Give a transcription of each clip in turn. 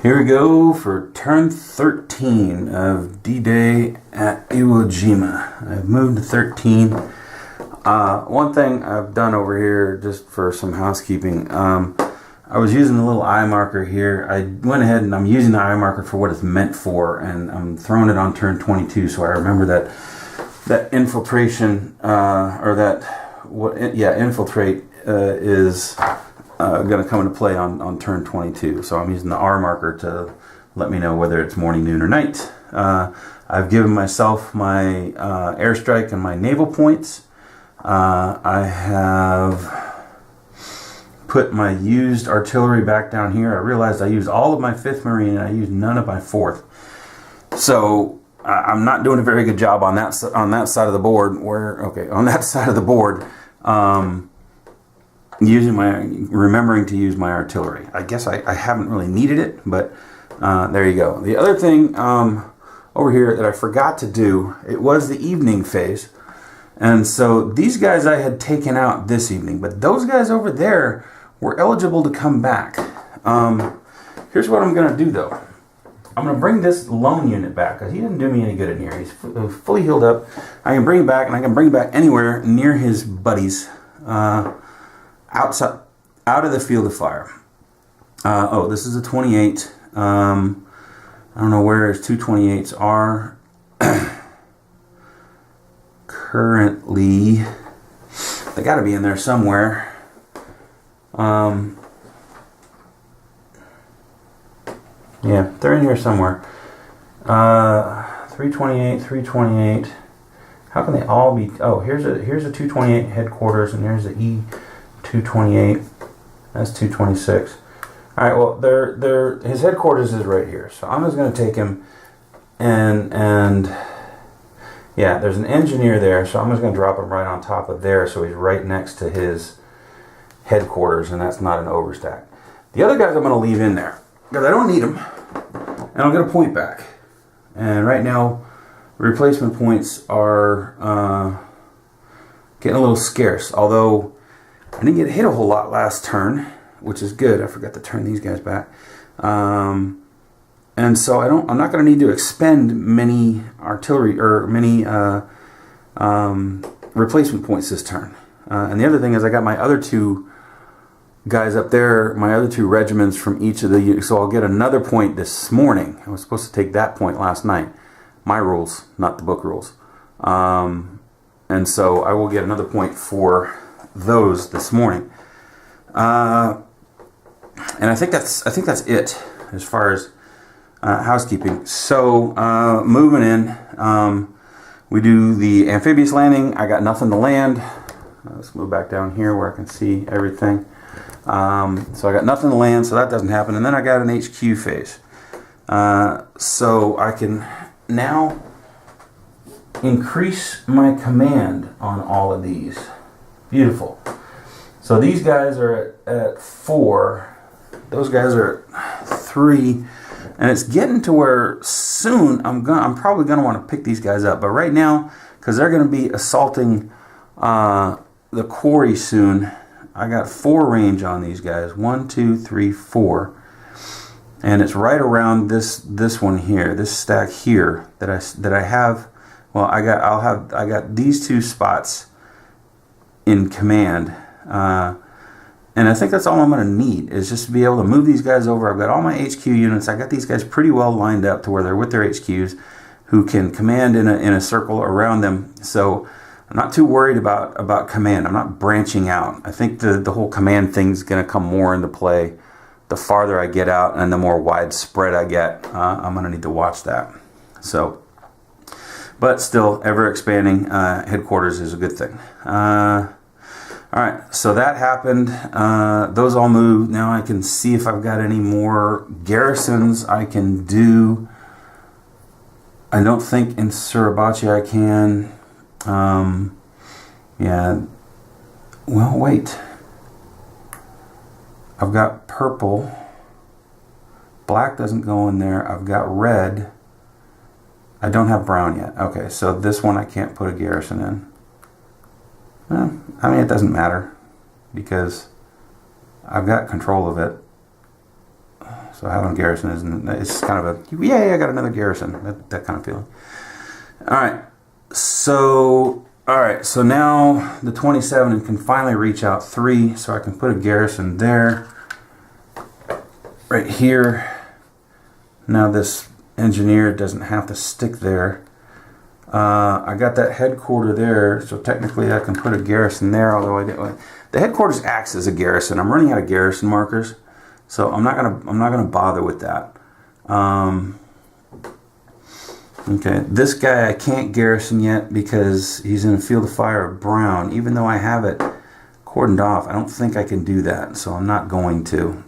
Here we go for turn 13 of D-Day at Iwo Jima. I've moved to 13. One thing I've done over here, just for some housekeeping, I was using the little eye marker here. I went ahead and I'm using the eye marker for what it's meant for, and I'm throwing it on turn 22, so I remember that infiltration, infiltrate is going to come into play on turn 22. So I'm using the R marker to let me know whether it's morning, noon, or night. I've given myself my airstrike and my naval points. I have put my used artillery back down here. I realized I used all of my 5th Marine and I used none of my 4th. So I'm not doing a very good job on that side of the board. On that side of the board, remembering to use my artillery. I guess I haven't really needed it, but there you go. The other thing over here that I forgot to do, it was the evening phase. And so these guys I had taken out this evening, but those guys over there were eligible to come back. Here's what I'm going to do though. I'm going to bring this lone unit back because he didn't do me any good in here. He's fully healed up. I can bring him back, and I can bring him back anywhere near his buddies, outside, out of the field of fire. This is a 28. I don't know where his 228s are. Currently, they got to be in there somewhere. Yeah, they're in here somewhere. 328, 328. How can they all be? Oh, here's a 228 headquarters, and there's the E228. That's 226. All right. Well, his headquarters is right here, so I'm just going to take him, and yeah, there's an engineer there, so I'm just going to drop him right on top of there, so he's right next to his headquarters, and that's not an overstack. The other guys I'm going to leave in there because I don't need them, and I'll get a point back. And right now, replacement points are getting a little scarce. Although I didn't get hit a whole lot last turn, which is good. I forgot to turn these guys back. And so I'm not going to need to expend many artillery or many replacement points this turn. And the other thing is I got my other 2 guys up there, my other 2 regiments from each of the units. So I'll get another point this morning. I was supposed to take that point last night. My rules, not the book rules. And so I will get another point for those this morning. And I think that's it as far as housekeeping. So moving in, we do the amphibious landing. I got nothing to land. Let's move back down here where I can see everything. So I got nothing to land, so that doesn't happen. And then I got an HQ phase. So I can now increase my command on all of these. Beautiful. So these guys are at 4. Those guys are at 3. And it's getting to where soon I'm probably going to want to pick these guys up. But right now, because they're going to be assaulting the quarry soon, I got 4 range on these guys. 1, 2, 3, 4. And it's right around this one here, this stack here that I have. Well, I got these 2 spots in command. And I think that's all I'm going to need is just to be able to move these guys over. I've got all my HQ units. I got these guys pretty well lined up to where they're with their HQs who can command in a circle around them. So I'm not too worried about command. I'm not branching out. I think the whole command thing's going to come more into play the farther I get out and the more widespread I get. I'm going to need to watch that. So, but still, ever expanding headquarters is a good thing. All right, so that happened. Those all moved. Now I can see if I've got any more garrisons I can do. I don't think in Suribachi I can. Yeah. Well, wait. I've got purple. Black doesn't go in there. I've got red. I don't have brown yet. Okay, so this one I can't put a garrison in. Well, I mean, it doesn't matter because I've got control of it. So Highland Garrison isn't, it's kind of a, yay, I got another garrison, that kind of feeling. Alright, so now the 27 can finally reach out 3, so I can put a garrison there, right here. Now this engineer doesn't have to stick there. I got that headquarter there, so technically I can put a garrison there, although the headquarters acts as a garrison. I'm running out of garrison markers, so I'm not gonna bother with that. Okay, this guy I can't garrison yet because he's in a field of fire of brown. Even though I have it cordoned off, I don't think I can do that, so I'm not going to.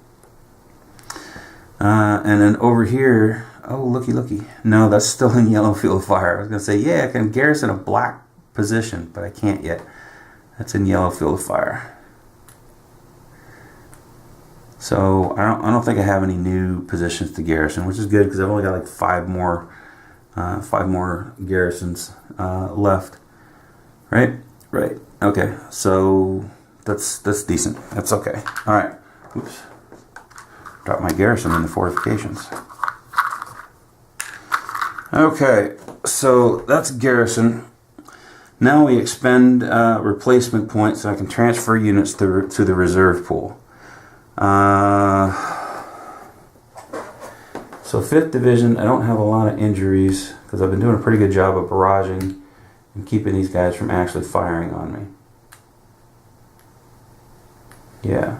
And then over here, oh, looky. No, that's still in yellow field of fire. I was going to say, yeah, I can garrison a black position, but I can't yet. That's in yellow field of fire. So I don't think I have any new positions to garrison, which is good because I've only got like 5 more garrisons left. Right. Okay. So that's decent. That's okay. All right. Oops. Drop my garrison in the fortifications. Okay, so that's garrison. Now we expend replacement points so I can transfer units to the reserve pool. So 5th Division, I don't have a lot of injuries because I've been doing a pretty good job of barraging and keeping these guys from actually firing on me. Yeah.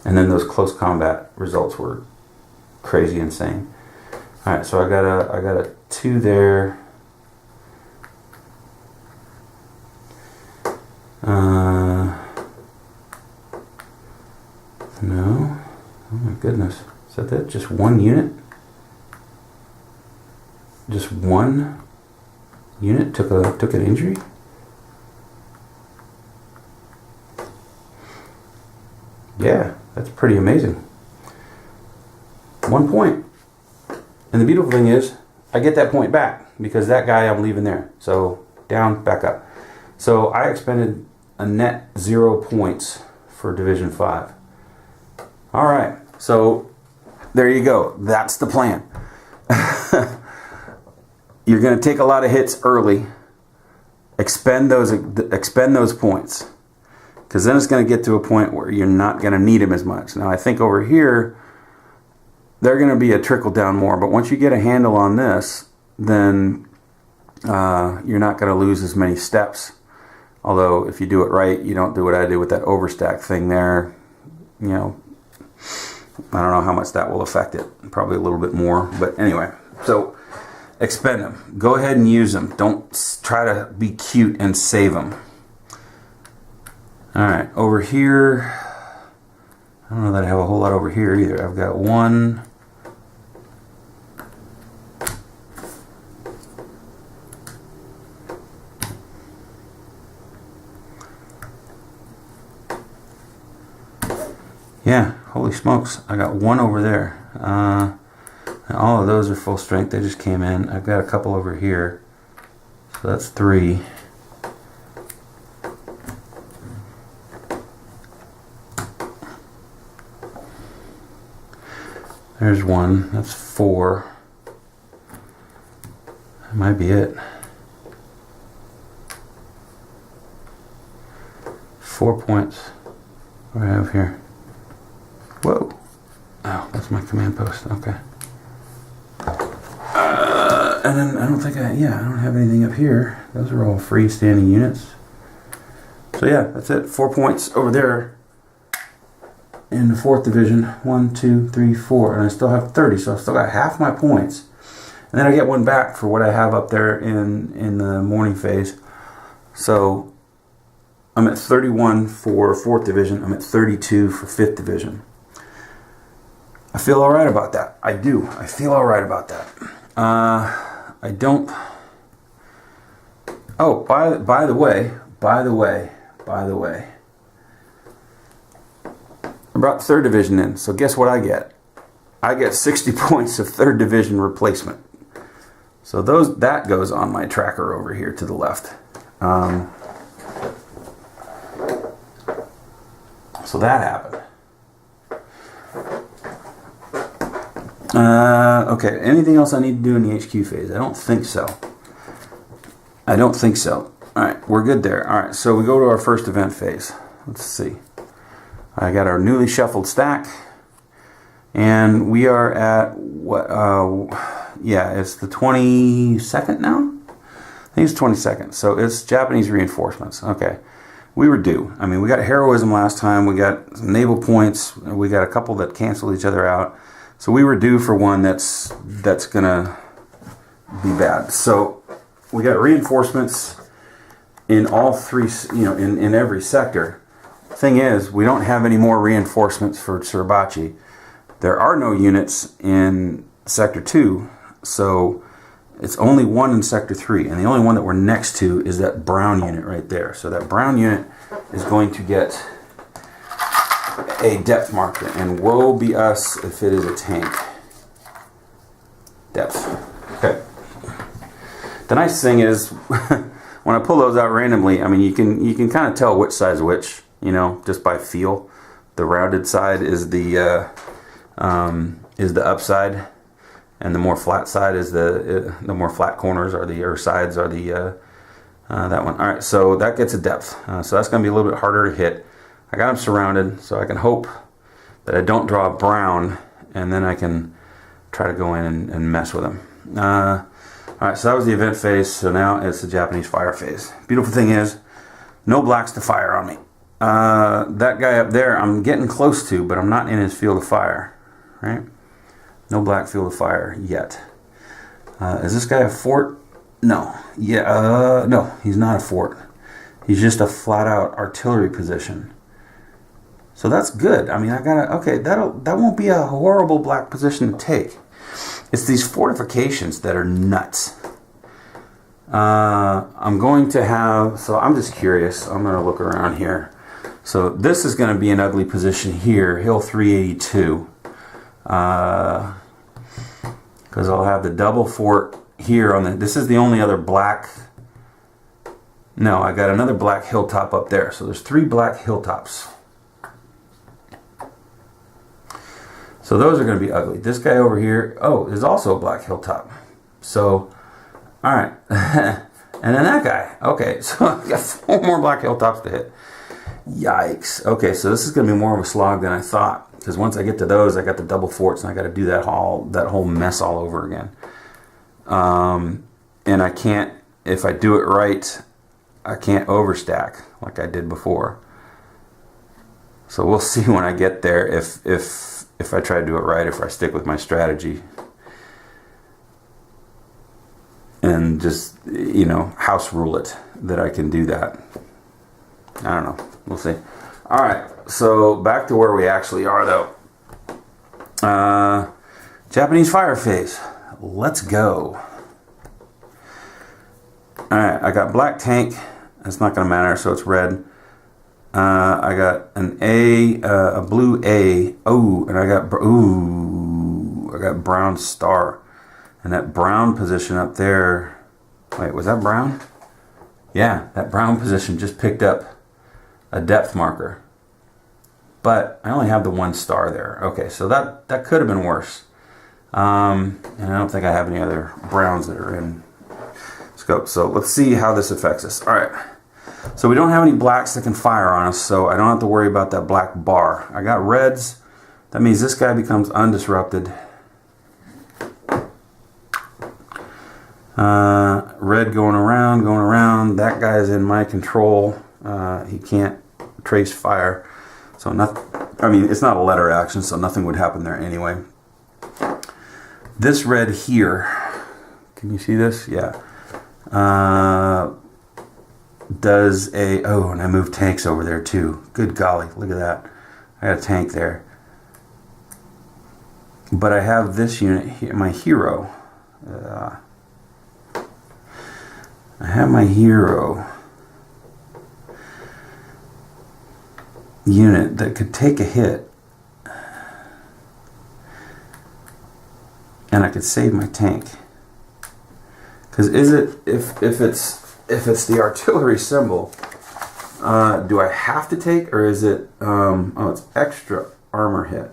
And then those close combat results were crazy insane. Alright, so I got a 2 there. No. Oh my goodness. Is that just 1 unit? Just 1 unit took an injury? Yeah, that's pretty amazing. 1 point. And the beautiful thing is, I get that point back because that guy I'm leaving there. So down, back up. So I expended a net 0 points for Division 5. Alright, so there you go. That's the plan. You're going to take a lot of hits early. Expend those points. Because then it's going to get to a point where you're not going to need them as much. Now I think over here, they're going to be a trickle down more. But once you get a handle on this, then you're not going to lose as many steps. Although if you do it right, you don't do what I did with that overstack thing there. You know, I don't know how much that will affect it. Probably a little bit more. But anyway, so expend them. Go ahead and use them. Don't try to be cute and save them. Alright, over here, I don't know that I have a whole lot over here either. I've got 1. Yeah, holy smokes, I got 1 over there. And all of those are full strength, they just came in. I've got a couple over here, so that's 3. There's 1. That's 4. That might be it. 4 points. What do I have here? Whoa. Oh, that's my command post. Okay. And then I don't think I don't have anything up here. Those are all freestanding units. So yeah, that's it. 4 points over there. In the 4th Division, 1, 2, 3, 4, and I still have 30, so I've still got half my points. And then I get 1 back for what I have up there in the morning phase. So I'm at 31 for 4th Division. I'm at 32 for 5th Division. I feel all right about that. I do. I feel all right about that. I don't. Oh, by the way. I brought 3rd Division in, so guess what I get? I get 60 points of 3rd Division replacement. So that goes on my tracker over here to the left. So that happened. Okay, anything else I need to do in the HQ phase? I don't think so. I don't think so. Alright, we're good there. Alright, so we go to our first event phase. Let's see. I got our newly shuffled stack. And we are at what? Yeah, it's the 22nd now? I think it's 22nd. So it's Japanese reinforcements. Okay. We were due. I mean, we got heroism last time. We got some naval points. We got a couple that canceled each other out. So we were due for one that's gonna be bad. So we got reinforcements in all three, you know, in every sector. Thing is, we don't have any more reinforcements for Suribachi. There are no units in Sector 2, so it's only one in Sector 3, and the only one that we're next to is that brown unit right there. So that brown unit is going to get a depth marker, and woe be us if it is a tank. Depth. Okay. The nice thing is, when I pull those out randomly, I mean, you can kind of tell which side's which, you know, just by feel. The rounded side is the upside, and the more flat side is the more flat corners or sides are the that one. All right, so that gets a depth. So that's going to be a little bit harder to hit. I got them surrounded, so I can hope that I don't draw a brown, and then I can try to go in and mess with them. All right, so that was the event phase. So now it's the Japanese fire phase. Beautiful thing is, no blacks to fire on me. That guy up there, I'm getting close to, but I'm not in his field of fire. Right? No black field of fire yet. Is this guy a fort? No. Yeah. No, he's not a fort. He's just a flat-out artillery position. So that's good. I mean, that won't be a horrible black position to take. It's these fortifications that are nuts. I'm going to have. So I'm just curious. I'm going to look around here. So this is going to be an ugly position here, Hill 382. Because I'll have the double fort here on the. This is the only other black. No, I got another black hilltop up there. So there's 3 black hilltops. So those are going to be ugly. This guy over here, is also a black hilltop. So, all right, and then that guy. Okay, so I got 4 more black hilltops to hit. Yikes. Okay, so this is going to be more of a slog than I thought. Because once I get to those, I got the double forts, and I got to do that whole mess all over again. And I can't, if I do it right, I can't overstack like I did before. So we'll see when I get there if I try to do it right, if I stick with my strategy. And just, you know, house rule it that I can do that. I don't know. We'll see. All right. So back to where we actually are, though. Japanese fire phase. Let's go. All right. I got black tank. That's not going to matter, so it's red. I got an A, a blue A. Oh, and I got brown star. And that brown position up there. Wait, was that brown? Yeah, that brown position just picked up a depth marker. But I only have the 1 star there. Okay, so that could have been worse. And I don't think I have any other browns that are in scope. So let's see how this affects us. All right. So we don't have any blacks that can fire on us, so I don't have to worry about that black bar. I got reds. That means this guy becomes undisrupted. Red going around. That guy is in my control. He can't trace fire. So it's not a letter action, so nothing would happen there anyway. This red here, can you see this? Yeah. And I moved tanks over there too. Good golly, look at that. I got a tank there. But I have this unit here, my hero. I have my hero unit that could take a hit, and I could save my tank. Because if it's the artillery symbol, do I have to take, or is it it's extra armor hit?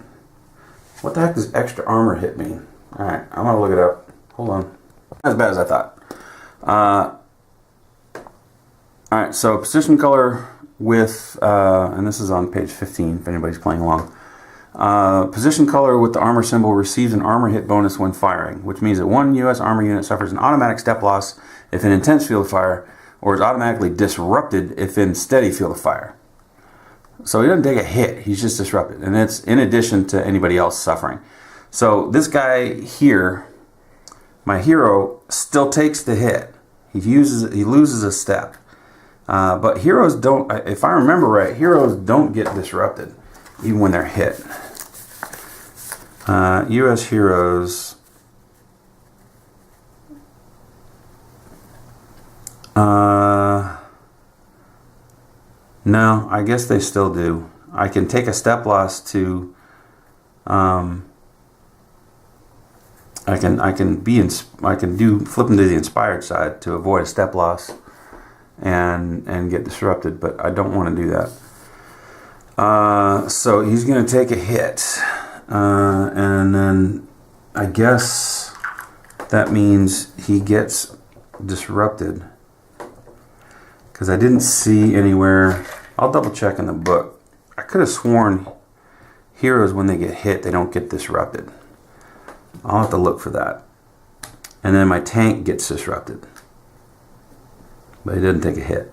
What the heck does extra armor hit mean? Alright, I'm gonna look it up. Hold on. Not as bad as I thought. Alright, so position color with, and this is on page 15 if anybody's playing along. Position color with the armor symbol receives an armor hit bonus when firing, which means that one U.S. armor unit suffers an automatic step loss if in intense field of fire, or is automatically disrupted if in steady field of fire. So he doesn't take a hit, he's just disrupted, and it's in addition to anybody else suffering. So this guy here, my hero, still takes the hit. He loses a step. But heroes don't, if I remember right, heroes don't get disrupted even when they're hit. U.S. heroes. No, I guess they still do. I can take a step loss to. I can flip them to the inspired side to avoid a step loss, and get disrupted. But I don't want to do that. So he's going to take a hit, and then I guess that means he gets disrupted. Because I didn't see anywhere. I'll double check in the book. I could have sworn heroes, when they get hit, they don't get disrupted. I'll have to look for that. And then my tank gets disrupted. But he didn't take a hit.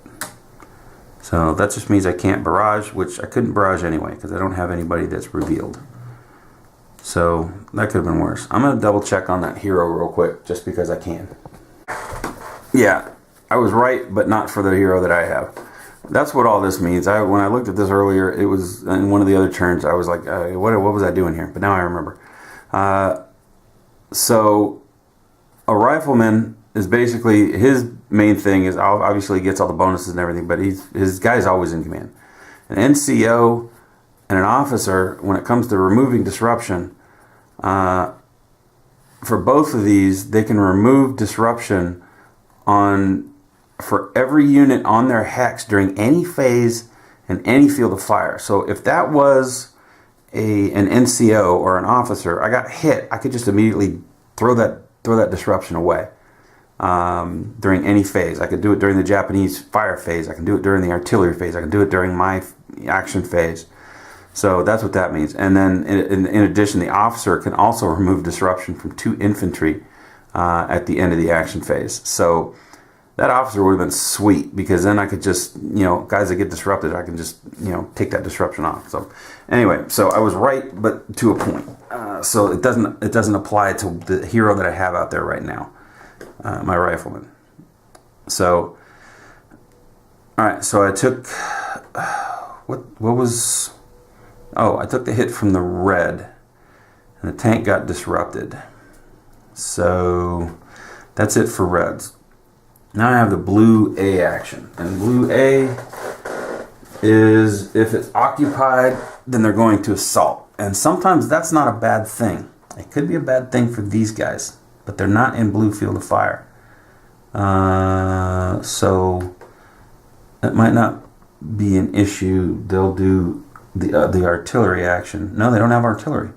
So that just means I can't barrage, which I couldn't barrage anyway, because I don't have anybody that's revealed. So that could have been worse. I'm going to double check on that hero real quick, just because I can. Yeah. I was right, but not for the hero that I have. That's what all this means. When I looked at this earlier, it was in one of the other turns. I was like, what was I doing here? But now I remember. So a rifleman is basically, his main thing is obviously he gets all the bonuses and everything, but his guy's always in command. An NCO and an officer, when it comes to removing disruption, for both of these, they can remove disruption for every unit on their hex during any phase and any field of fire. So if that was an NCO or an officer, I got hit, I could just immediately throw that disruption away during any phase. I could do it during the Japanese fire phase. I can do it during the artillery phase. I can do it during my action phase. So that's what that means. And then in addition, the officer can also remove disruption from 2 infantry at the end of the action phase. So that officer would have been sweet, because then I could just, guys that get disrupted, I can just, take that disruption off. So anyway, so I was right, but to a point. So it doesn't apply to the hero that I have out there right now, my rifleman. So, all right, so I took, I took the hit from the red, and the tank got disrupted. So that's it for reds. Now I have the blue A action. And blue A is, if it's occupied, then they're going to assault. And sometimes that's not a bad thing. It could be a bad thing for these guys, but they're not in blue field of fire. So that might not be an issue. They'll do the artillery action. No, they don't have artillery.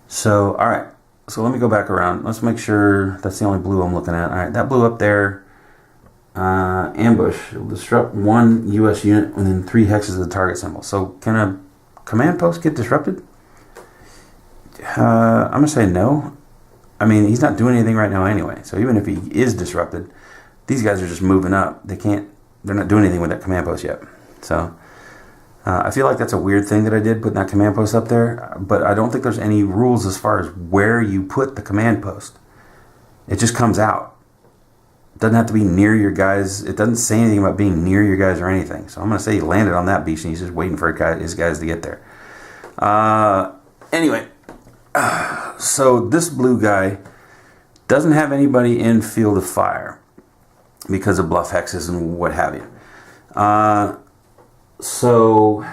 So, all right. So let me go back around. Let's make sure that's the only blue I'm looking at. All right, that blue up there, ambush. It'll disrupt 1 U.S. unit within 3 hexes of the target symbol. So can a command post get disrupted? I'm going to say no. I mean, he's not doing anything right now anyway. So even if he is disrupted, these guys are just moving up. They're not doing anything with that command post yet. So I feel like that's a weird thing that I did, putting that command post up there, but I don't think there's any rules as far as where you put the command post. It just comes out. It doesn't have to be near your guys. It doesn't say anything about being near your guys or anything. So I'm going to say he landed on that beach and he's just waiting for his guys to get there. Anyway, so this blue guy doesn't have anybody in field of fire because of bluff hexes and what have you. So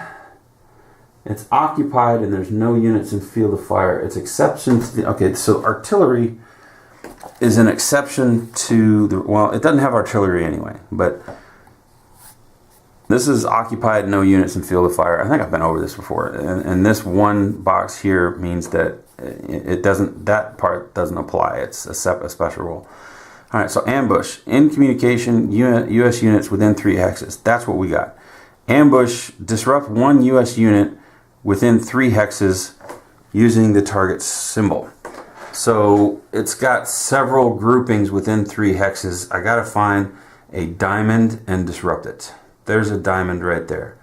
it's occupied and there's no units in field of fire. It's exception to okay, so artillery is an exception to the, well, it doesn't have artillery anyway, but This is occupied, no units in field of fire. I think I've been over this before. And this one box here means that it doesn't, that part doesn't apply. It's a special rule. All right, so ambush. In communication, U.S. units within 3 hexes. That's what we got. Ambush, disrupt 1 U.S. unit within 3 hexes using the target symbol. So it's got several groupings within 3 hexes. I gotta find a diamond and disrupt it. There's a diamond right there.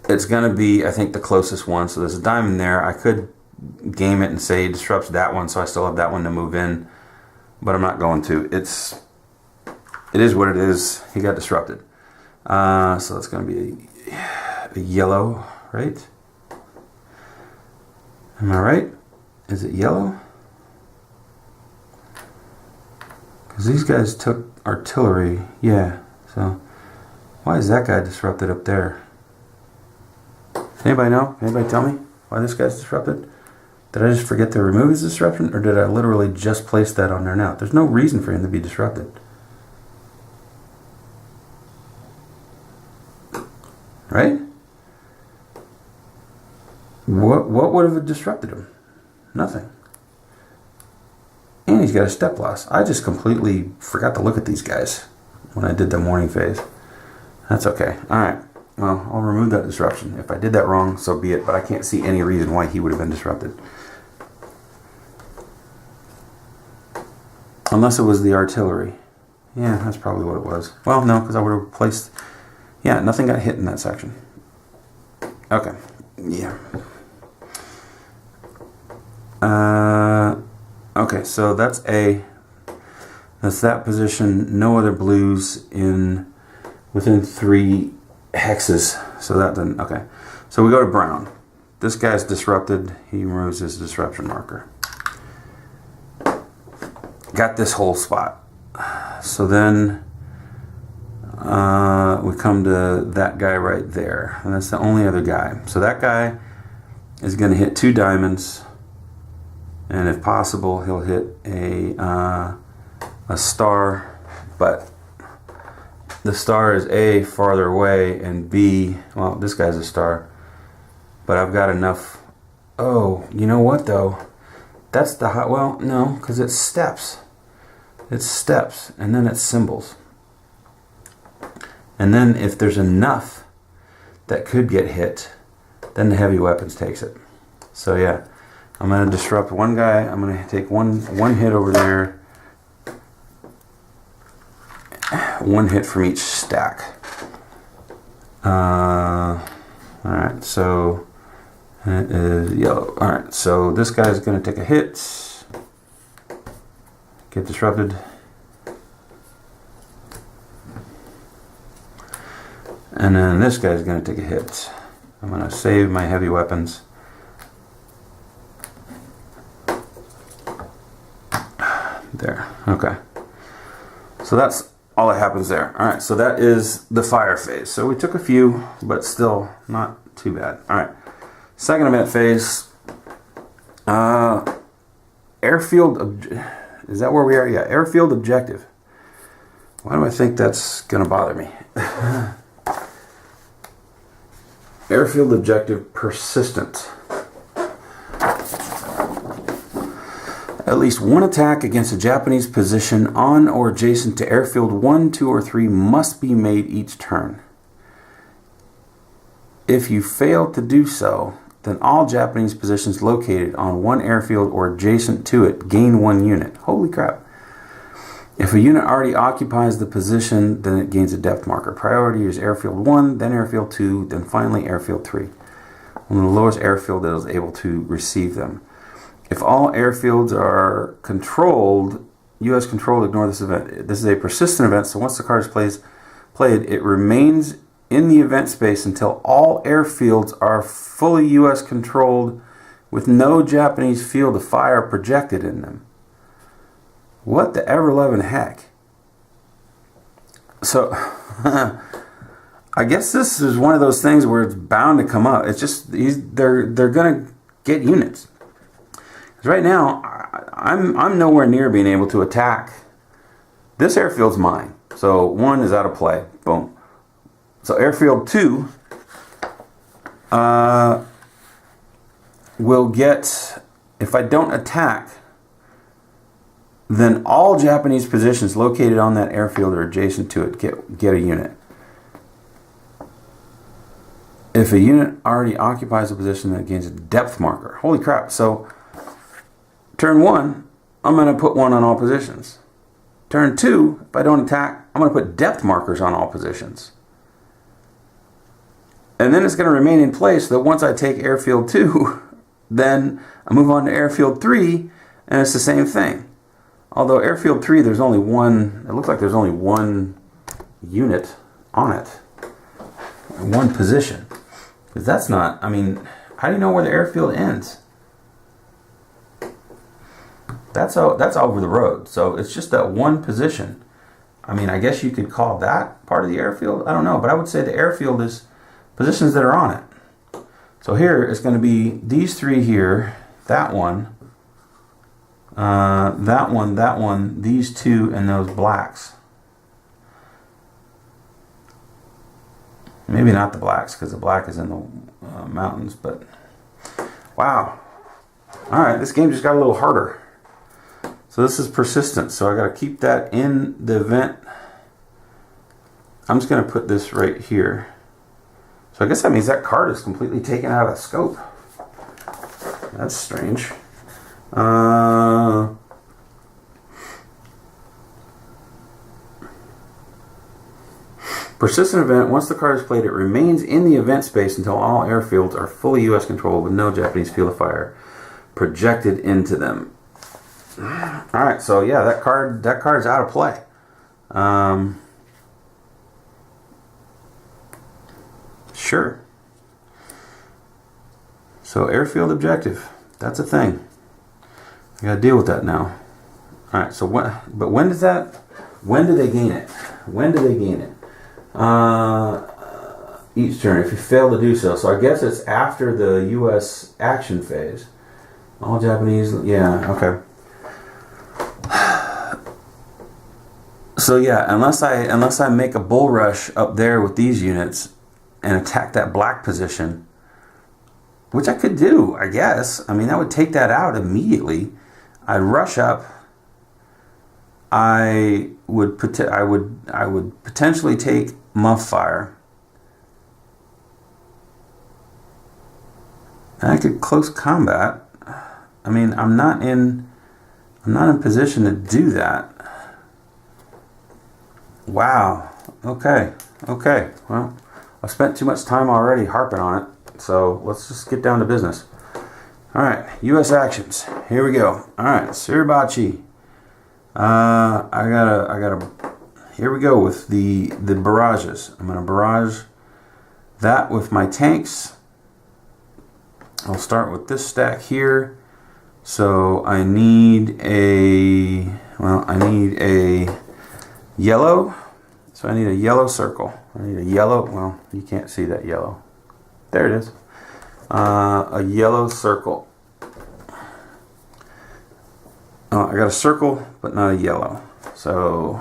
It's gonna be, I think, the closest one. So there's a diamond there. I could game it and say it disrupts that one, so I still have that one to move in, but I'm not going to. It is what it is. He got disrupted. So it's gonna be a yellow, right? Am I right? Is it yellow? Because these guys took artillery. Yeah, so why is that guy disrupted up there? Does anybody know? Anybody tell me why this guy's disrupted? Did I just forget to remove his disruption, or did I literally just place that on there now? There's no reason for him to be disrupted. Right? What would have disrupted him? Nothing. And he's got a step loss. I just completely forgot to look at these guys when I did the morning phase. That's okay. Alright. Well, I'll remove that disruption. If I did that wrong, so be it. But I can't see any reason why he would have been disrupted. Unless it was the artillery. Yeah, that's probably what it was. Well, no, because I would have replaced... Yeah, nothing got hit in that section. Okay. Yeah. Okay, so that's A. That's that position. No other blues within 3 hexes. So that didn't. Okay. So we go to brown. This guy's disrupted. He removes his disruption marker. Got this whole spot. So then we come to that guy right there, and that's the only other guy. So that guy is going to hit 2 diamonds, and if possible, he'll hit a star. But the star is A, farther away, and B, well, this guy's a star. But I've got enough. Oh, you know what though? That's the high. Well, no, because it's steps. It's steps, and then it's symbols. And then if there's enough that could get hit, then the heavy weapons takes it. So yeah, I'm going to disrupt one guy. I'm going to take one hit over there. 1 hit from each stack. Alright, so it is yellow. Alright, so this guy's going to take a hit. Get disrupted. And then this guy's going to take a hit. I'm going to save my heavy weapons. There. Okay. So that's all that happens there. Alright, so that is the fire phase. So we took a few, but still not too bad. Alright. Second event phase. Airfield. Is that where we are? Yeah, airfield objective. Why do I think that's going to bother me? Airfield objective persistent. At least one attack against a Japanese position on or adjacent to airfield 1, 2, or 3 must be made each turn. If you fail to do so, then all Japanese positions located on one airfield or adjacent to it gain 1 unit. Holy crap. If a unit already occupies the position, then it gains a depth marker. Priority is airfield 1, then airfield 2, then finally airfield 3. On the lowest airfield that is able to receive them. If all airfields are controlled, U.S. controlled, ignore this event. This is a persistent event, so once the card is played, it remains in the event space until all airfields are fully U.S. controlled with no Japanese field of fire projected in them. What the ever-loving heck? So, I guess this is one of those things where it's bound to come up. It's just, they're going to get units. Right now, I'm nowhere near being able to attack. This airfield's mine. So 1 is out of play. Boom. So airfield 2 will get, if I don't attack, then all Japanese positions located on that airfield or adjacent to it get a unit. If a unit already occupies a position, that gains a depth marker. Holy crap. So turn 1, I'm going to put 1 on all positions. Turn 2, if I don't attack, I'm going to put depth markers on all positions. And then it's going to remain in place so that once I take airfield 2, then I move on to airfield 3, and it's the same thing. Although airfield 3, there's only one, it looks like there's only one unit on it. One position. Because that's not, I mean, how do you know where the airfield ends? That's over the road. So it's just that one position. I mean, I guess you could call that part of the airfield. I don't know. But I would say the airfield is positions that are on it. So here it's going to be these 3 here, that one, that one, these 2, and those blacks. Maybe not the blacks, because the black is in the mountains, but wow. All right, this game just got a little harder. So this is persistence, so I got to keep that in the event. I'm just going to put this right here. So I guess that means that card is completely taken out of scope. That's strange. Persistent event, once the card is played, it remains in the event space until all airfields are fully U.S. controlled with no Japanese field of fire projected into them. Alright, so yeah, that card's out of play. Sure. So airfield objective, that's a thing. I gotta deal with that now. Alright, so when do they gain it? When do they gain it? Each turn, if you fail to do so. So I guess it's after the U.S. action phase. All Japanese, yeah, okay. So yeah, unless I make a bull rush up there with these units and attack that black position, which I could do, I guess. I mean, that would take that out immediately. I'd rush up. I would potentially take muff fire. And I could close combat. I mean, I'm not in position to do that. Wow. Okay. Well, I've spent too much time already harping on it, so let's just get down to business. All right, U.S. actions. Here we go. All right, Suribachi. I gotta. Here we go with the barrages. I'm gonna barrage that with my tanks. I'll start with this stack here. So I need a yellow. So I need a yellow circle. I need a yellow. Well, you can't see that yellow. There it is. A yellow circle. I got a circle, but not a yellow. So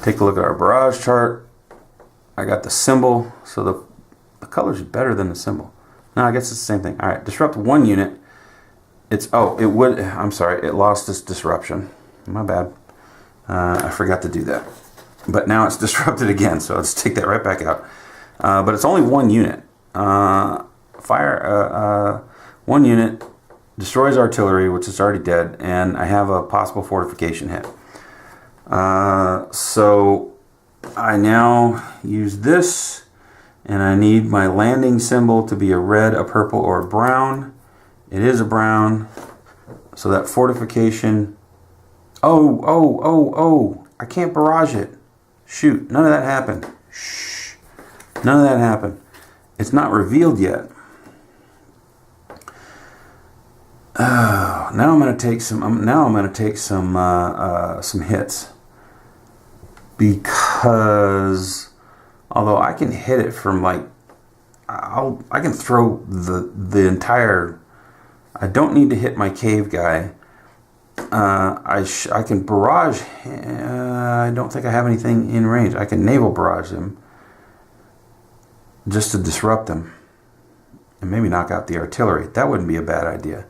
take a look at our barrage chart. I got the symbol, so the color's better than the symbol. No, I guess it's the same thing. All right, disrupt one unit. I'm sorry, it lost its disruption. My bad. I forgot to do that. But now it's disrupted again, so let's take that right back out. But it's only one unit. One unit destroys artillery, which is already dead, and I have a possible fortification hit. So I now use this, and I need my landing symbol to be a red, a purple, or a brown. It is a brown, so that fortification. Oh, I can't barrage it. Shoot, none of that happened. Shh, none of that happened. It's not revealed yet. Now I'm going to take some hits, because although I can hit it from I can throw the entire. I don't need to hit my cave guy, I can barrage. I don't think I have anything in range. I can naval barrage him just to disrupt him and maybe knock out the artillery. That wouldn't be a bad idea.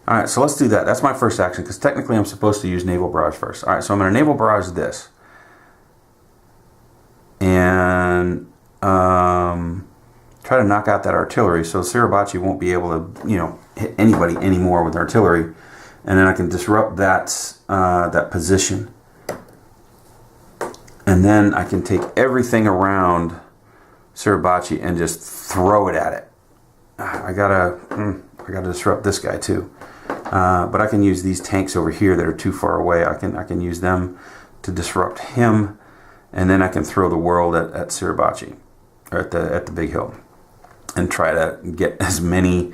All right, so let's do that. That's my first action because technically I'm supposed to use naval barrage first. All right, so I'm going to naval barrage this and try to knock out that artillery so Suribachi won't be able to, you know, hit anybody anymore with artillery. And then I can disrupt that that position. And then I can take everything around Suribachi and just throw it at it. I gotta disrupt this guy too. But I can use these tanks over here that are too far away. I can use them to disrupt him, and then I can throw the world at Suribachi, or at the big hill, and try to get as many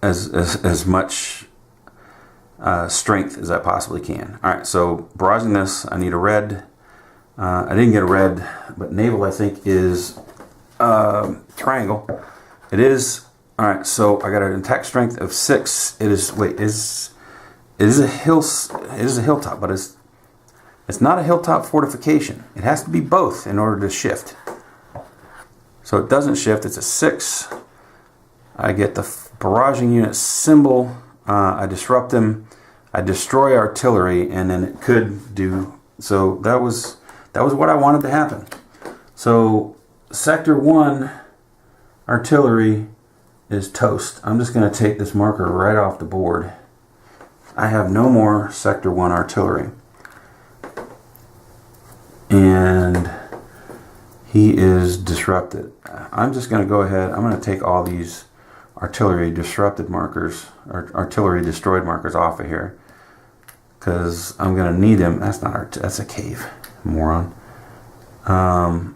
as much strength as I possibly can. All right, so barraging this, I need a red. I didn't get a red, but naval I think is triangle. It is. All right, so I got an attack strength of 6. It is a hilltop, but it's not a hilltop fortification. It has to be both in order to shift. So it doesn't shift. It's a 6. I get the barraging unit symbol. I disrupt them. I destroy artillery, and then it could do. So that was what I wanted to happen. So Sector 1 artillery is toast. I'm just going to take this marker right off the board. I have no more Sector 1 artillery. And he is disrupted. I'm just going to go ahead. I'm going to take all these artillery disrupted markers, or artillery destroyed markers off of here, because I'm going to need them. That's not that's a cave, moron. I'm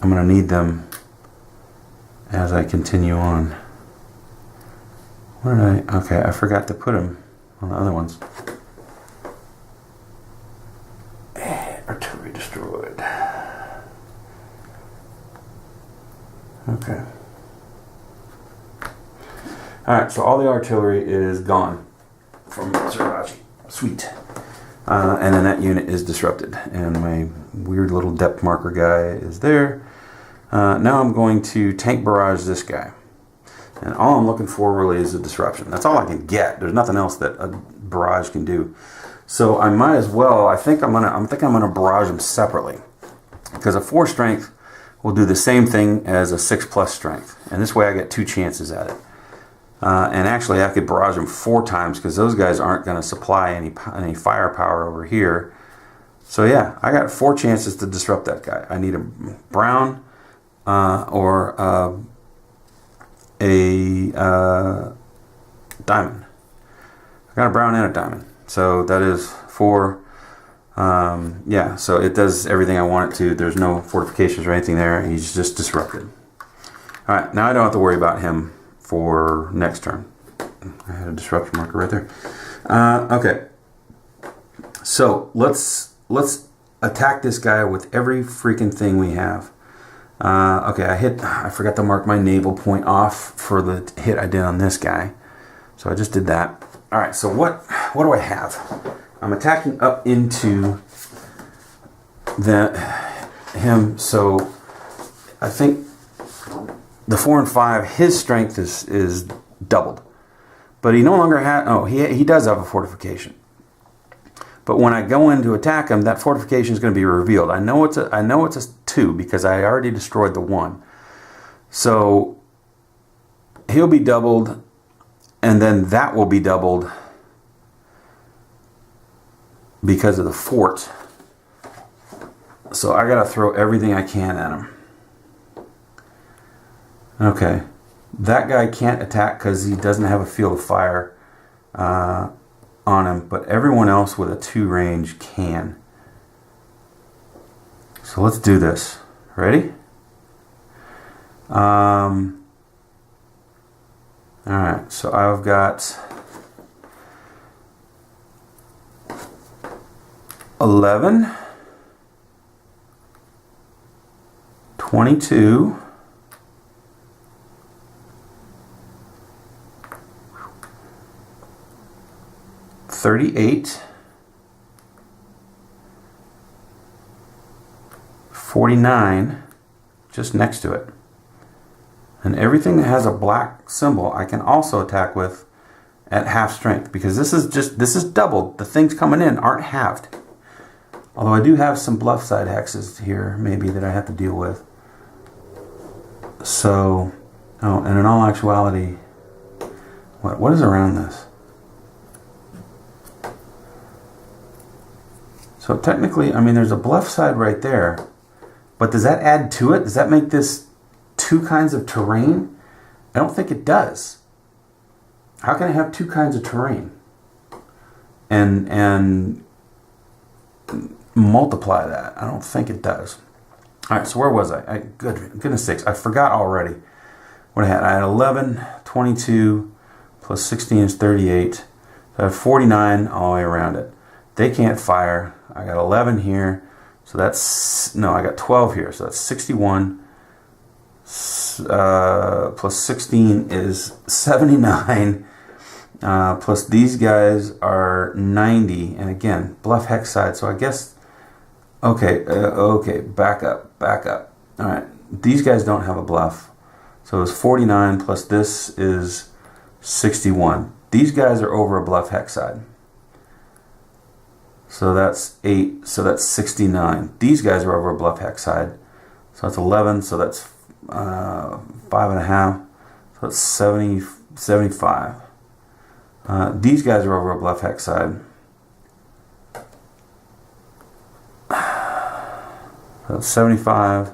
going to need them as I continue on. Where did I? Okay, I forgot to put them on the other ones. Artillery destroyed. Okay. Alright, so all the artillery is gone from Suribachi. Sweet. And then that unit is disrupted. And my weird little depth marker guy is there. Now I'm going to tank barrage this guy. And all I'm looking for really is a disruption. That's all I can get. There's nothing else that a barrage can do. So I might as well, I think I'm gonna barrage them separately. Because a 4 strength will do the same thing as a 6+ strength. And this way I get 2 chances at it. And actually I could barrage them 4 times because those guys aren't going to supply any firepower over here. So yeah, I got 4 chances to disrupt that guy. I need a brown or a diamond. I got a brown and a diamond. So that is 4. Yeah, so it does everything I want it to. There's no fortifications or anything there. He's just disrupted. Alright, now I don't have to worry about him for next turn. I had a disruption marker right there. Okay. So let's attack this guy with every freaking thing we have. Okay, I forgot to mark my naval point off for the hit I did on this guy. So I just did that. Alright, so what do I have? I'm attacking up into him, so I think the 4 and 5, his strength is doubled. But he no longer has, oh, he does have a fortification. But when I go in to attack him, that fortification is going to be revealed. I know it's a 2 because I already destroyed the 1. So he'll be doubled, and then that will be doubled because of the fort. So I gotta throw everything I can at him. Okay, that guy can't attack because he doesn't have a field of fire on him, but everyone else with a 2 range can. So let's do this. Ready? Alright, so I've got 11, 22, 38, 49, just next to it. And everything that has a black symbol I can also attack with at half strength, because this is doubled. The things coming in aren't halved. Although I do have some bluff side hexes here maybe that I have to deal with. So, oh, and in all actuality, what is around this? So technically, I mean, there's a bluff side right there, but does that add to it? Does that make this two kinds of terrain? I don't think it does. How can I have two kinds of terrain and multiply that? I don't think it does. All right, so where was I? Goodness sakes, I forgot already what I had. I had 11, 22, plus 16 is 38. So I have 49 all the way around it. They can't fire. I got 11 here. So that's, no, I got 12 here. So that's 61. Plus 16 is 79. Plus these guys are 90. And again, bluff hex side. So I guess, okay, back up. All right, these guys don't have a bluff. So it's 49 plus this is 61. These guys are over a bluff hex side. So that's 8, so that's 69. These guys are over a bluff hex side. So that's 11, so that's 5.5. So that's 70, 75. These guys are over a bluff hex side. So that's 75.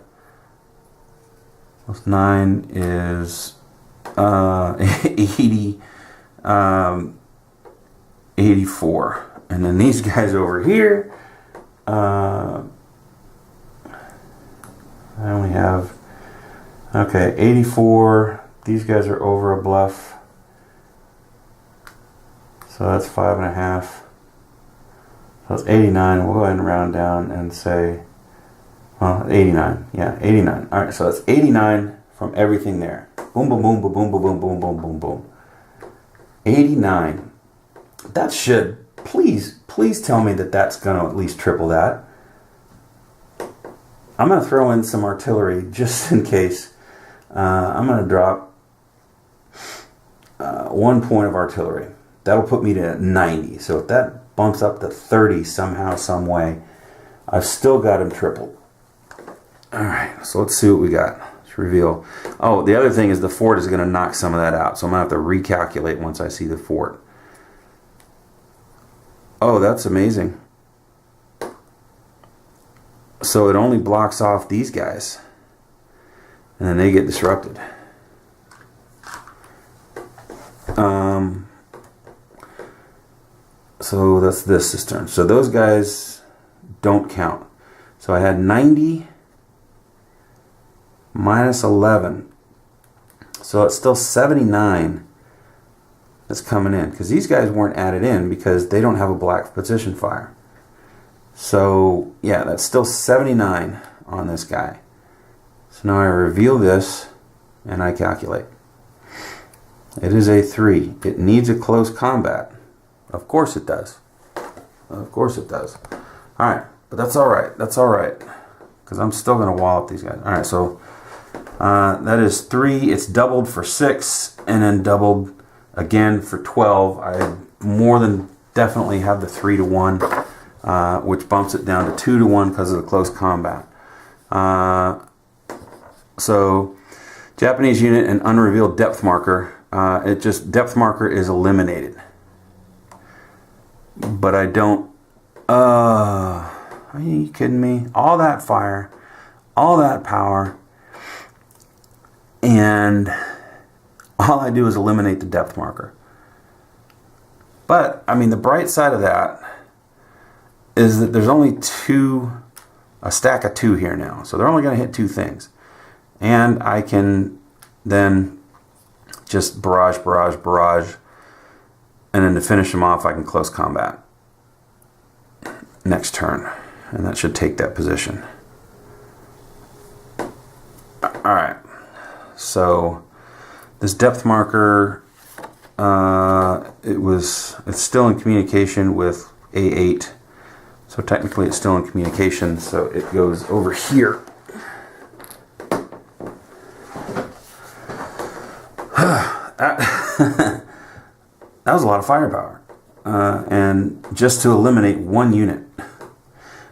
Plus 9 is 80, 84. And then these guys over here, I only have, okay, 84. These guys are over a bluff. So that's 5.5. So that's 89. We'll go ahead and round down and say, well, 89. Yeah, 89. All right, so that's 89 from everything there. Boom, boom, boom, boom, boom, boom, boom, boom, boom, boom. 89. That should, please tell me that that's going to at least triple that. I'm going to throw in some artillery just in case. I'm going to drop 1 point of artillery. That'll put me to 90. So if that bumps up to 30 somehow, some way, I've still got him tripled. All right, so let's see what we got. Let's reveal. Oh, the other thing is the fort is going to knock some of that out. So I'm going to have to recalculate once I see the fort. Oh, that's amazing. So it only blocks off these guys. And then they get disrupted. So that's this turn. So those guys don't count. So I had 90 minus 11. So it's still 79 that's coming in. Because these guys weren't added in because they don't have a black position fire. So yeah, that's still 79 on this guy. So now I reveal this and I calculate. It is a 3. It needs a close combat. Of course it does. Of course it does. Alright, but that's alright. That's alright. Because I'm still going to wall up these guys. Alright, so that is 3. It's doubled for 6 and then doubled again for 12. I more than definitely have the 3 to 1, which bumps it down to 2 to 1 because of the close combat. So Japanese unit and unrevealed depth marker. It just, depth marker is eliminated. But I don't, are you kidding me? All that fire, all that power, and all I do is eliminate the depth marker. But, I mean, the bright side of that is that there's only a stack of 2 here now. So they're only going to hit 2 things. And I can then just barrage, and then to finish them off, I can close combat next turn. And that should take that position. Alright. So this depth marker it's still in communication with A8. So technically it's still in communication, so it goes over here. That was a lot of firepower. And just to eliminate one unit.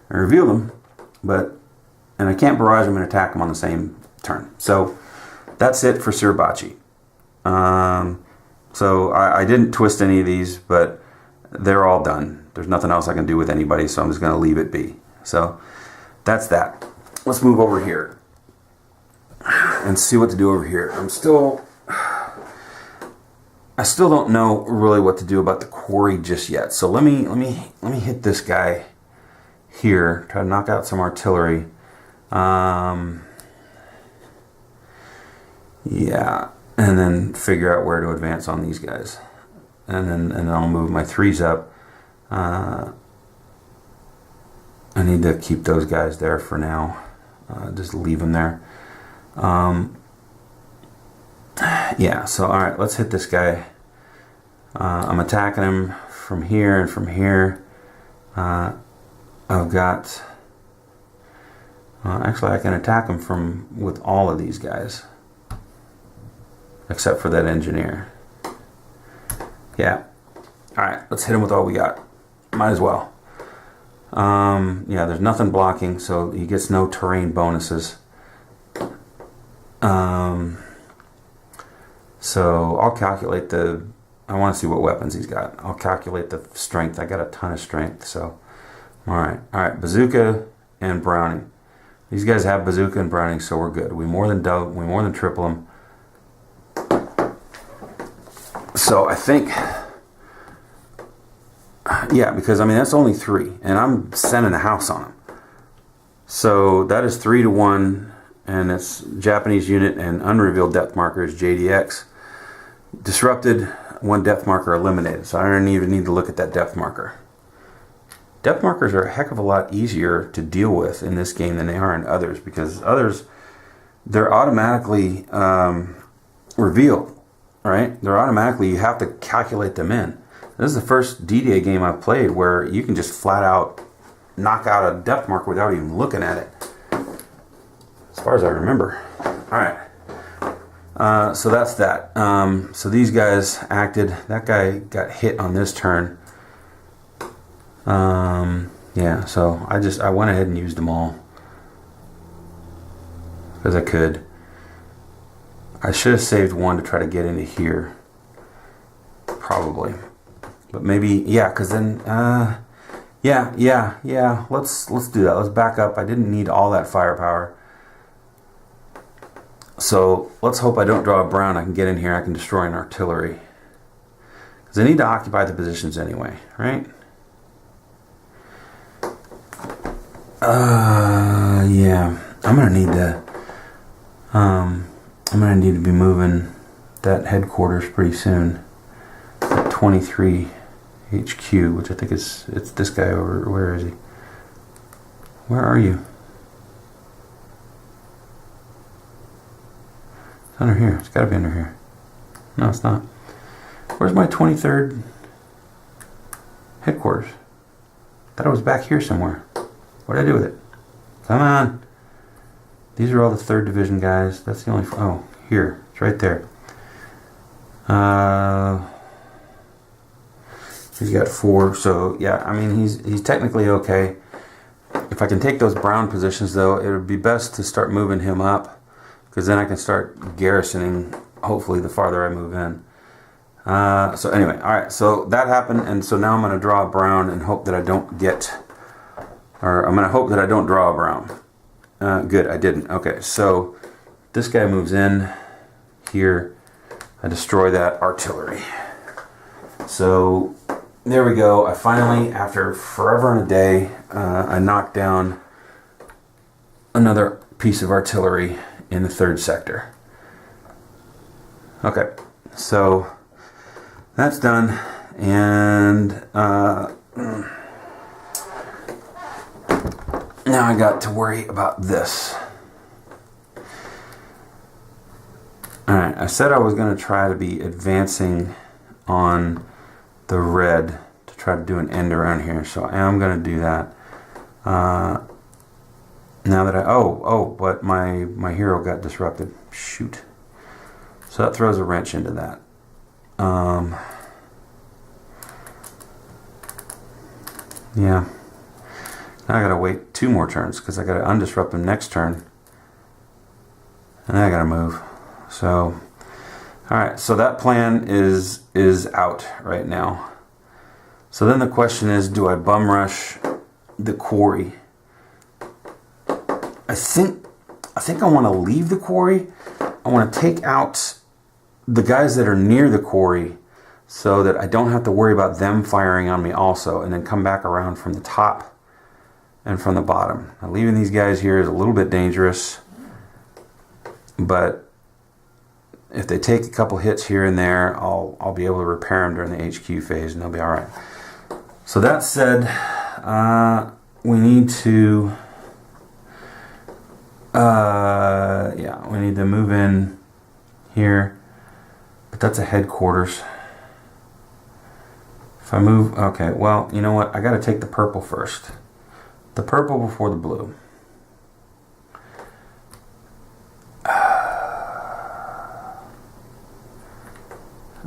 I revealed them, and I can't barrage them and attack them on the same turn. So that's it for Suribachi. So I didn't twist any of these, but they're all done. There's nothing else I can do with anybody, so I'm just going to leave it be. So that's that. Let's move over here and see what to do over here. I still don't know really what to do about the quarry just yet. So let me hit this guy here, try to knock out some artillery. Yeah, and then figure out where to advance on these guys, and then I'll move my 3s up. I need to keep those guys there for now. Just leave them there. Yeah, so alright, let's hit this guy. I'm attacking him from here and from here. I've got... actually, I can attack him with all of these guys. Except for that engineer. Yeah. Alright, let's hit him with all we got. Might as well. Yeah, there's nothing blocking, so he gets no terrain bonuses. So I'll calculate I want to see what weapons he's got. I'll calculate the strength. I got a ton of strength, so... Alright, bazooka and Browning. These guys have bazooka and Browning, so we're good. We more than triple them. So I think... Yeah, because I mean that's only 3, and I'm sending a house on them. So that is 3 to 1, and it's Japanese unit and unrevealed depth marker is JDX. Disrupted, 1 depth marker eliminated. So I don't even need to look at that depth marker. Depth markers are a heck of a lot easier to deal with in this game than they are in others, because others, they're automatically revealed, right? They're automatically, you have to calculate them in. This is the first D-Day game I've played where you can just flat out knock out a depth marker without even looking at it. As far as I remember. Alright. So that's that. So these guys acted. That guy got hit on this turn. Yeah, so I went ahead and used them all. Because I could. I should have saved 1 to try to get into here. Probably. But maybe, yeah, because then, yeah, let's do that. Let's back up. I didn't need all that firepower. So let's hope I don't draw a brown. I can get in here. I can destroy an artillery. Because I need to occupy the positions anyway, right? Yeah. I'm gonna need to be moving that headquarters pretty soon. At 23 HQ, which I think it's this guy over. Where is he? Where are you? It's under here. It's got to be under here. No, it's not. Where's my 23rd headquarters? Thought it was back here somewhere. What did I do with it? Come on. These are all the 3rd Division guys. That's the only... Oh, here. It's right there. He's got 4, so yeah, I mean he's technically okay. If I can take those brown positions though, it would be best to start moving him up, because then I can start garrisoning, hopefully, the farther I move in. So anyway, alright, so that happened, and so now I'm going to draw a brown and hope that I don't get... Or I'm going to hope that I don't draw a brown. Good, I didn't. Okay, so this guy moves in here. I destroy that artillery. So... There we go. I finally, after forever and a day, I knocked down another piece of artillery in the 3rd sector. Okay, so that's done, and now I got to worry about this. Alright, I said I was going to try to be advancing on the red to try to do an end around here. So I am going to do that. Now that but my hero got disrupted. Shoot. So that throws a wrench into that. Yeah. Now I gotta wait 2 more turns because I gotta undisrupt him next turn. And then I gotta move. So, alright, so that plan is out right now. So then the question is, do I bum rush the quarry? I think I want to leave the quarry. I want to take out the guys that are near the quarry so that I don't have to worry about them firing on me also, and then come back around from the top and from the bottom. Now, leaving these guys here is a little bit dangerous, but if they take a couple hits here and there, I'll be able to repair them during the HQ phase and they'll be alright. So that said, we need to we need to move in here, but that's a headquarters. If I move, okay, well, you know what? I got to take the purple first. The purple before the blue.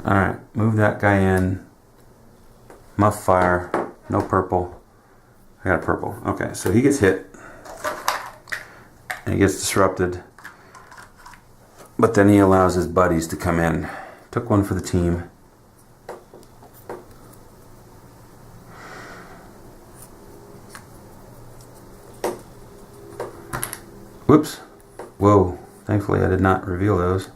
Alright, move that guy in. Muff fire. No purple. I got a purple. Okay, so he gets hit. And he gets disrupted. But then he allows his buddies to come in. Took one for the team. Whoops. Whoa. Thankfully I did not reveal those.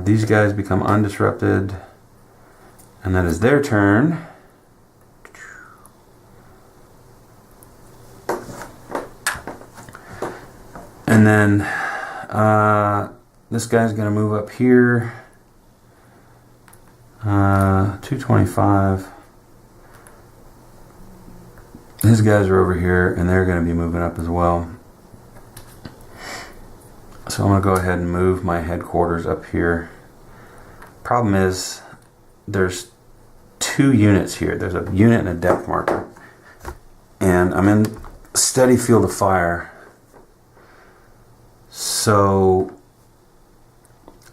These guys become undisrupted. And that is their turn. And then this guy's going to move up here. 225. His guys are over here, and they're going to be moving up as well. So I'm going to go ahead and move my headquarters up here. Problem is, there's 2 units here. There's a unit and a depth marker. And I'm in steady field of fire. So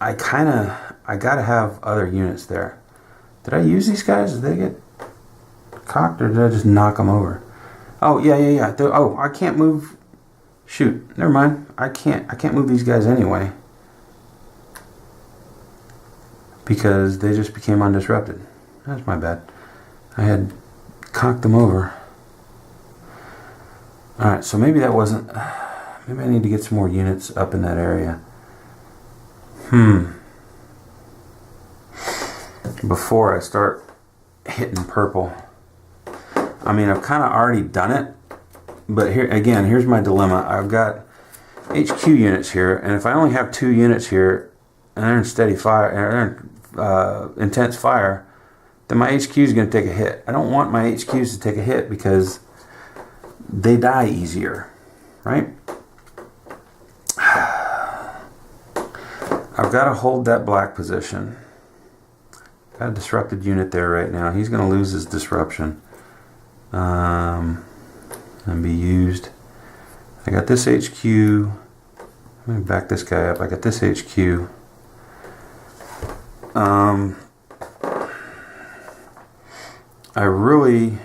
I gotta have other units there. Did I use these guys? Did they get cocked or did I just knock them over? Oh yeah. Oh, I can't move. Shoot, never mind. I can't move these guys anyway because they just became undisrupted. That's my bad. I had cocked them over. All right, so maybe that wasn't. Maybe I need to get some more units up in that area. Before I start hitting purple. I mean, I've kind of already done it. But here again, here's my dilemma. I've got HQ units here. And if I only have 2 units here, and they're in steady fire, they're in intense fire, then my HQ is going to take a hit. I don't want my HQs to take a hit because they die easier. Right? I've got to hold that black position. Got a disrupted unit there right now. He's going to lose his disruption and be used. I got this HQ. Let me back this guy up. I got this HQ. I really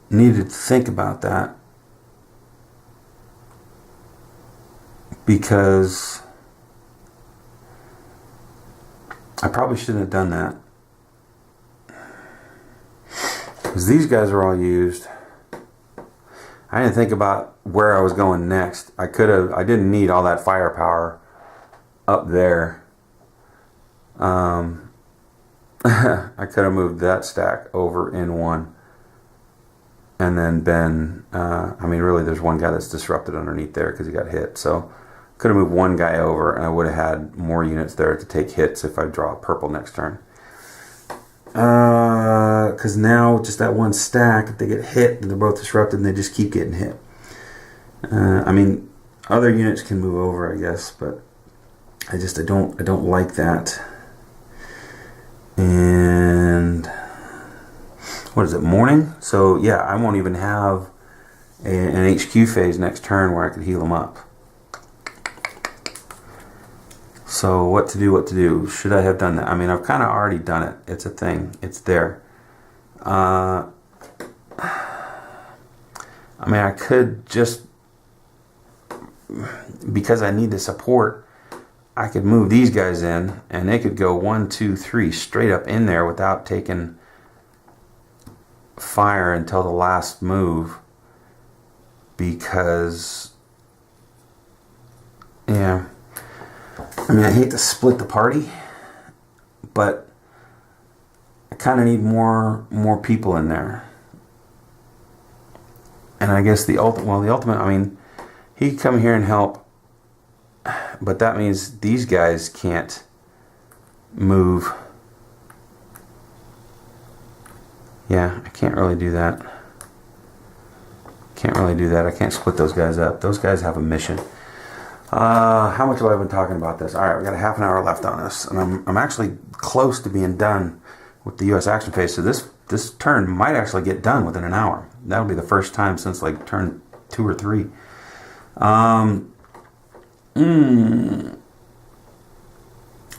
needed to think about that because I probably shouldn't have done that. Because these guys are all used. I didn't think about where I was going next. I didn't need all that firepower up there. I could have moved that stack over in one. And then been, I mean, really there's one guy that's disrupted underneath there because he got hit. So could have moved one guy over and I would have had more units there to take hits if I draw purple next turn. Because now just that one stack, if they get hit, they're both disrupted and they just keep getting hit. I mean, other units can move over, I guess, but I don't like that. And what is it, morning? So yeah, I won't even have an HQ phase next turn where I could heal them up. So what to do? Should I have done that? I mean, I've kind of already done it. It's a thing. It's there. I mean, I could just, because I need the support, I could move these guys in and they could go 1, 2, 3 straight up in there without taking fire until the last move, because yeah, I mean, I hate to split the party, but I kind of need more people in there. And I guess the ultimate, I mean, he could come here and help, but that means these guys can't move. Yeah, I can't really do that. I can't split those guys up. Those guys have a mission. How much have I been talking about this? All right, we got a half an hour left on this, and I'm actually close to being done with the U.S. action phase. So this turn might actually get done within an hour. That'll be the first time since like turn 2 or 3.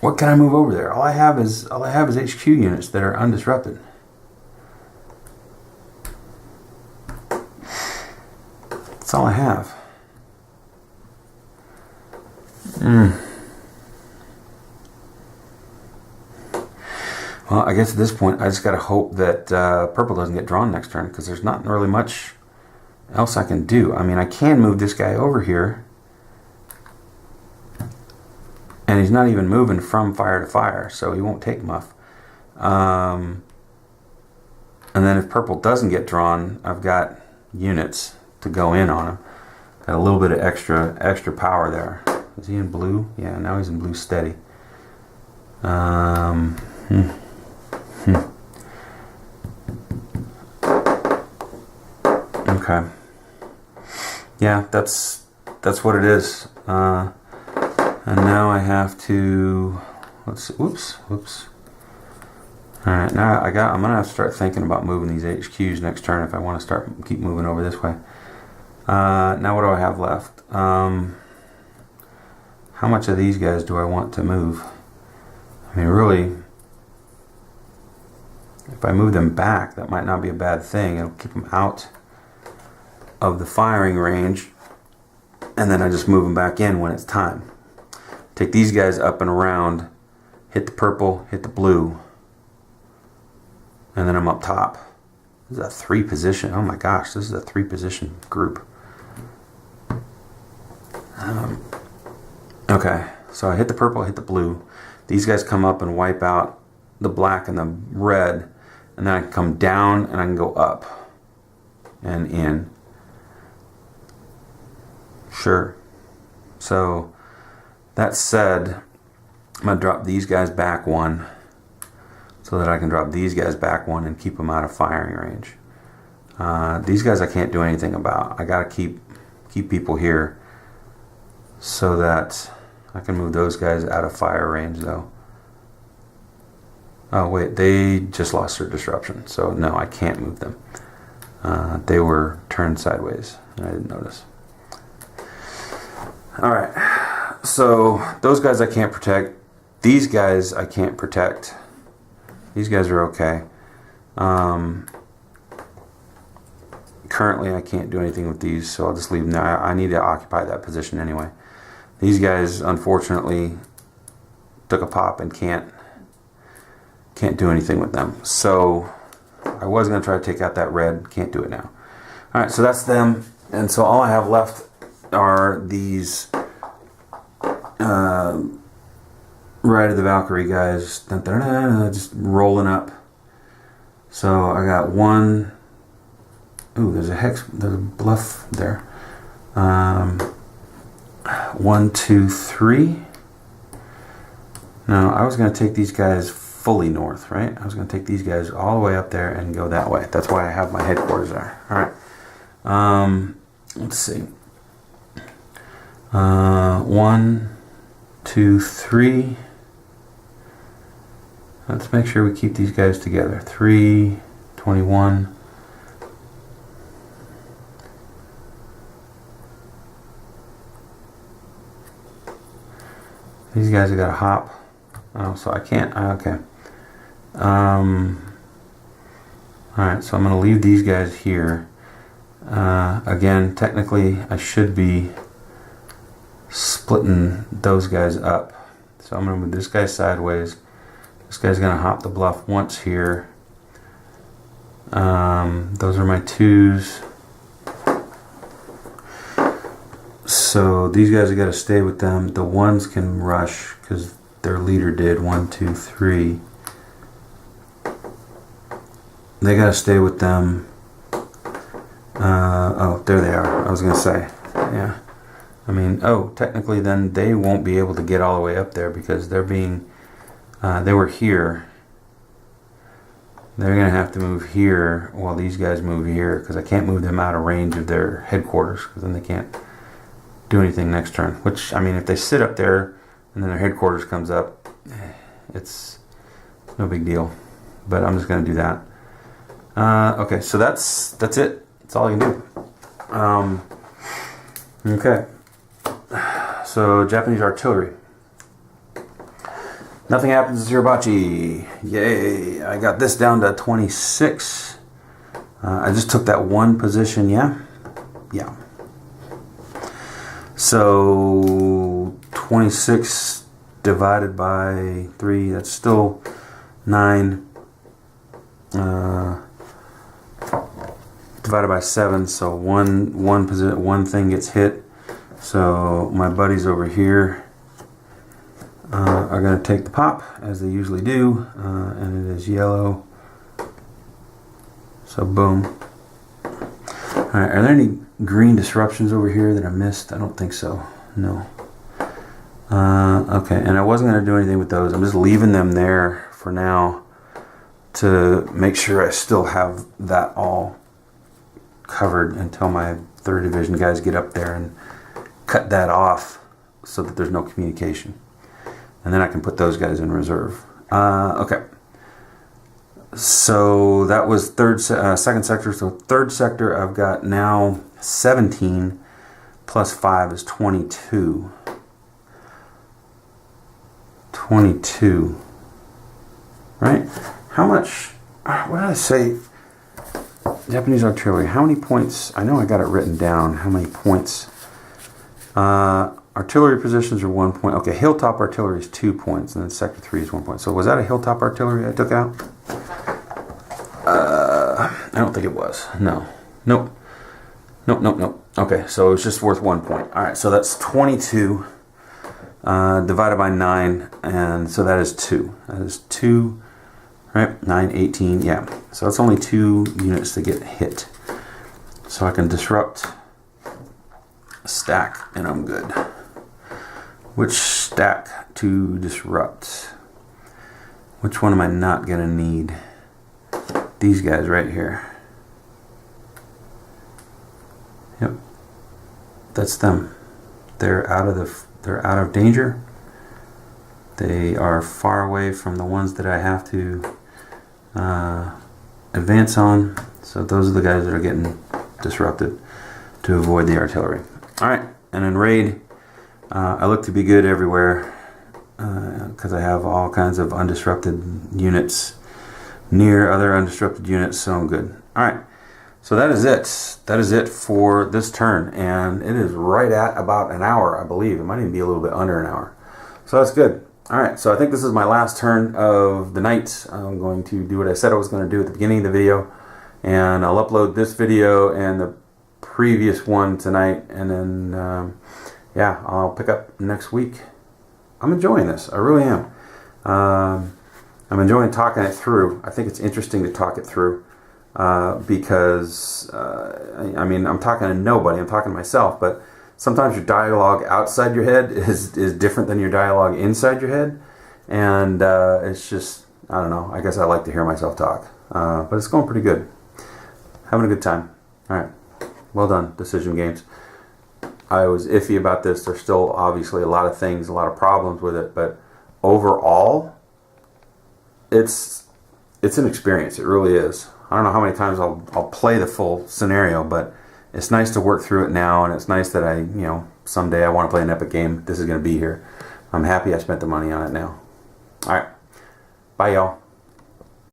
What can I move over there? All I have is HQ units that are undisrupted. That's all I have. Well, I guess at this point I just gotta hope that purple doesn't get drawn next turn, because there's not really much else I can do. I mean, I can move this guy over here, and he's not even moving from fire to fire, so he won't take muff. And then if purple doesn't get drawn, I've got units to go in on him. Got a little bit of extra power there. Is he in blue? Yeah, now he's in blue steady. Okay. Yeah, that's what it is. And now I have to, let's see, whoops. Alright, now I'm gonna have to start thinking about moving these HQs next turn if I want to keep moving over this way. Now what do I have left? How much of these guys do I want to move? I mean, really, if I move them back, that might not be a bad thing. It'll keep them out of the firing range, and then I just move them back in when it's time. Take these guys up and around, hit the purple, hit the blue, and then I'm up top. This is a 3 position. Oh my gosh, this is a 3 position group. Okay, so I hit the purple, hit the blue. These guys come up and wipe out the black and the red, and then I can come down and I can go up and in. Sure. So that said, I'm going to drop these guys back 1 so that I can drop these guys back 1 and keep them out of firing range. These guys I can't do anything about. I got to keep people here so that I can move those guys out of fire range though. Oh wait, they just lost their disruption, so no, I can't move them. They were turned sideways and I didn't notice. Alright, so those guys I can't protect. These guys I can't protect. These guys are okay. Currently I can't do anything with these, so I'll just leave them there. I need to occupy that position anyway. These guys unfortunately took a pop and can't do anything with them. So I was going to try to take out that red, can't do it now. Alright, so that's them, and so all I have left are these Ride of the Valkyrie guys, dun, dun, dun, dun, just rolling up. So I got 1. Ooh, there's a bluff there. 1, 2, 3. No, I was going to take these guys fully north, right? I was going to take these guys all the way up there and go that way. That's why I have my headquarters there. Alright. Let's see. 1, 2, 3. Let's make sure we keep these guys together. 3, 21. These guys have got to hop. Oh, so I can't. Okay. Alright, so I'm going to leave these guys here. Again, technically, I should be splitting those guys up. So I'm going to move this guy sideways. This guy's going to hop the bluff once here. Those are my 2s. So these guys have got to stay with them. The 1s can rush because their leader did. 1, 2, 3. They got to stay with them. Oh, there they are. I was going to say. Yeah. I mean, oh, technically then they won't be able to get all the way up there because they're being... they were here. They're going to have to move here while these guys move here because I can't move them out of range of their headquarters because then they can't do anything next turn. Which, I mean, if they sit up there and then their headquarters comes up, it's no big deal. But I'm just going to do that. Okay, so that's it. That's all I can do. Okay. So, Japanese artillery. Nothing happens to Hirabachi. Yay. I got this down to 26. I just took that one position, yeah? Yeah. So, 26 divided by 3, that's still 9. Divided by 7, so one thing gets hit. So my buddies over here are going to take the pop as they usually do, and it is yellow. So boom. All right, are there any green disruptions over here that I missed? I don't think so. No. Okay, and I wasn't going to do anything with those. I'm just leaving them there for now to make sure I still have that all covered until my 3rd Division guys get up there and cut that off so that there's no communication. And then I can put those guys in reserve. Okay. So that was 2nd sector. So 3rd sector I've got now 17 plus 5 is 22. 22. Right? How much, what did I say? Japanese artillery, how many points? I know I got it written down. How many points? Artillery positions are 1 point. Okay, hilltop artillery is 2 points, and then sector 3 is 1 point. So was that a hilltop artillery I took out? I don't think it was. No. Nope. Nope. Okay, so it's just worth 1 point. All right, so that's 22 divided by 9, and so that is 2. That is 2. Right, 9, 18, yeah. So it's only 2 units to get hit. So I can disrupt a stack and I'm good. Which stack to disrupt? Which one am I not gonna need? These guys right here. Yep. That's them. They're out of danger. They are far away from the ones that I have to advance on. So those are the guys that are getting disrupted to avoid the artillery. Alright, and in raid, I look to be good everywhere because I have all kinds of undisrupted units near other undisrupted units, so I'm good. Alright, so that is it. That is it for this turn, and it is right at about an hour, I believe. It might even be a little bit under an hour. So that's good. Alright, so I think this is my last turn of the night. I'm going to do what I said I was going to do at the beginning of the video, and I'll upload this video and the previous one tonight, and then yeah, I'll pick up next week. I'm enjoying this. I really am. I'm enjoying talking it through. I think it's interesting to talk it through because I mean, I'm talking to nobody. I'm talking to myself, but sometimes your dialogue outside your head is different than your dialogue inside your head. And it's just, I don't know. I guess I like to hear myself talk. But it's going pretty good. Having a good time. All right. Well done, Decision Games. I was iffy about this. There's still obviously a lot of things, a lot of problems with it, but overall, it's an experience. It really is. I don't know how many times I'll play the full scenario, but it's nice to work through it now, and it's nice that someday I want to play an epic game. This is going to be here. I'm happy I spent the money on it now. All right. Bye, y'all.